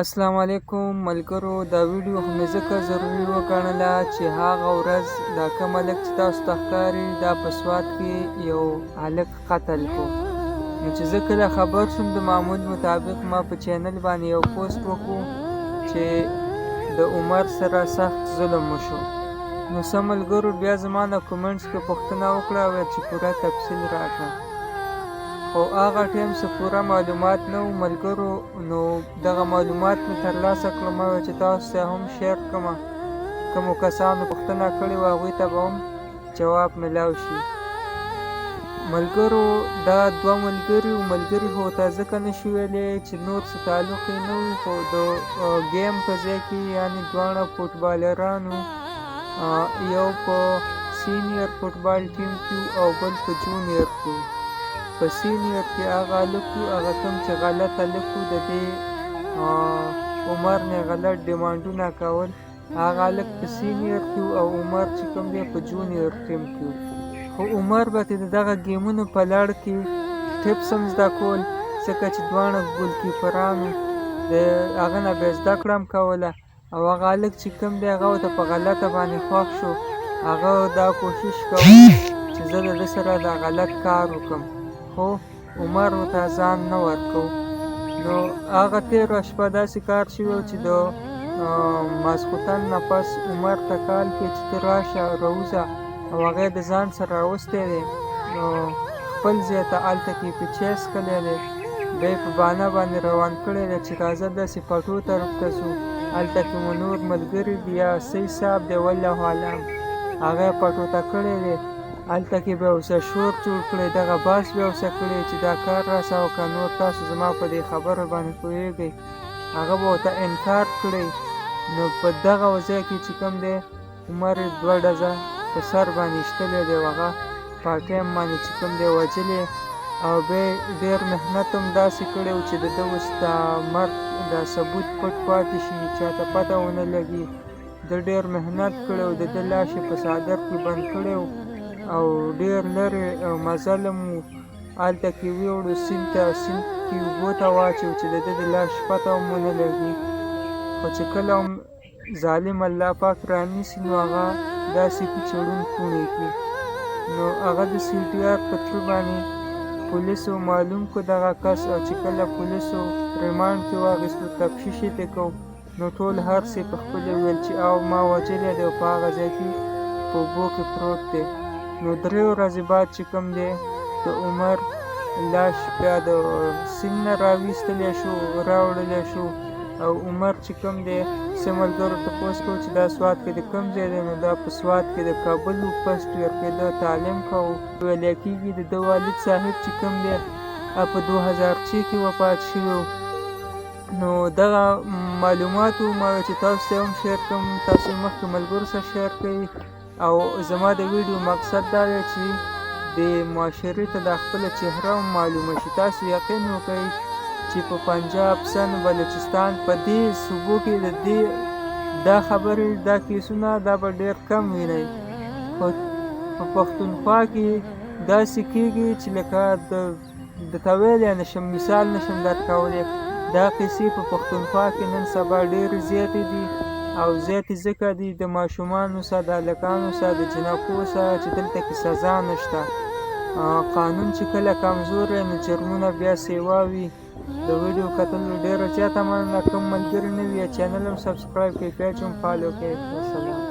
السلام علیکم ملګرو، دا ویډیو خو مې ځکه ضروري وګڼله چې هغه ورځ دا کوم هلک چې تاسو ته ښکاري دا په سوات کې یو هلک قتل کړو. نو چې زه کله خبر شوم د معمول مطابق ما په چینل باندې یو پوسټ وکړو چې د عمر سره سخت ظلم وشو. نو څه ملګرو بیا زما نه کومنټس کې پوښتنه وکړه چې پوره تفصیل راکړه، خو هغه ټایم څه پوره معلومات نه وو ملګرو. نو دغه معلومات مې ترلاسه کړل، ما ویل چې تاسو ته هم شیر کړمه، کومو کسانو پوښتنه کړې وه هغوی ته به هم جواب میلاو شي. ملګرو دا دوه ملګري وو، ملګري خو ورته ځکه نشو ویلی چې نور څه تعلق یې نه وو، خو د ګیم په ځای کې یعنې دواړه فوټبالران وو، یو په سینیر فوټبال ټیم کې او بل په جونیر کې وو. په سینیر کې هغه هلک وو، هغه کوم چې غلط هلک وو، د دې عمر نه غلط ډیمانډونه کول، هغه هلک په سینیر کې وو او عمر چې کوم دی په جونیر ټیم کې وو. خو عمر به د دغه ګیمونو په لړ کې ټپس هم زده کول، ځکه چې دواړه ګولکیپران وو، د هغه نه به یې زده کړه هم کوله. او هغه هلک چې کوم دی هغه ورته په غلطه باندې خوښ شو، هغه دا کوشش کوه چې زه د ده سره دا غلط کار وکړم، خو عمر ورته ځان نه ورکو. نو هغه تېره شپه داسې کار شوی و چې د ماسخوتن نه پس عمر ته کال کړي چې ته راشه راوځه، او هغه یې د ځان سره راوستی دی، نو خپل ځای ته هلته کې یې پیچی څښلی دی، بیا یې په بانه باندې روان کړی دی چې راځه داسې پټو طرف ته ځو، هلته کې مو نور ملګري دي یا سی صاحب دی والله اعلم، هغه یې پټو ته کړی دی، هلته کې به یې ورسره شور جوړ کړی، دغه بحث به یې ورسره کړی چې دا کار راسه وکړه، نور تاسو زما په دې خبرو باندې پوهېږئ، هغه به ورته انکار کړی. نو په دغه ځای کې چې کوم دی عمر یې 2 ډزه په سر باندې ایښتلی دی، هغه په ټایم باندې چې کوم دی وجلې، او بیا یې ډېر محنت هم داسې کړی و چې د ده اوس دا مرګ دا ثبوت پټ پاتې شي، چاته پته ونه لګي. ده ډېر محنت کړی و، د ده لاش یې په څادر کې بند کړی و او ډېر لرې مزل هم و، هلته کې ویوړو سیند ته، سیند کې اوبو ته واچوو چې د ده د لاش پته هم ونه لګي. خو چې کله هم ظالم الله پاک رانیسي نو هغه داسې کي چې ړوند کوڼی کړي. نو هغه د سی ټي آر په تھرو باندې پولیسو معلوم کړو دغه کس، او چې کله پولیسو ریمانډ کې واخیستو تفتیش یې ترې کوو، نو ټول هر څه یې پخپله وویل چې او ما وجلی دی او په هغه ځای کې په اوبو کې پروت دی. نو 3 ورځې بعد چې کوم دی د عمر لاش بیا د سیند نه راویستلی شو، راوړلی شو، او عمر چې کوم دی څه ملګرو تپوس کړو چې دا سوات کې د کوم ځای دی، نو دا په سوات کې د کابل و، فرسټ ایئر کې ده تعلیم کوو، ویلی کېږي د ده والد صاحب چې کوم دی په 2006 کې وفات شوی و. نو دغه معلومات وو، ما ویل چې تاسو ته هم شیر کړم، تاسو مخکې ملګرو سره شیر کړئ. او زما د ویډیو مقصد دا دی چې د معاشرې ته دا خپله چهره هم معلومه شي. تاسو یقین وکړئ چې په پنجاب، سند، بلوچستان په دې صوبو کې د دې دا خبرې دا کیسونه دا به ډېر کم وینئ، خو په پښتونخوا کې داسې کېږي چې لکه درته ویلی نشم، مثال نشم درکولی، دا قیسې په پښتونخوا کې نن سبا ډېرې زیاتې دي، او زیاتې ځکه دي د ماشومانو سره، د هلکانو سره، د جنکو سره چې دلته کې سزا نشته. قانون چې کله کمزوری نو جرمونه بیا سیوا وي. د ویډیو کتلو ډېره زیاته مننه، کوم ملګري نه وي چینل هم سبسکرایب کړئ، پیج هم فالو کړئ. والسلام.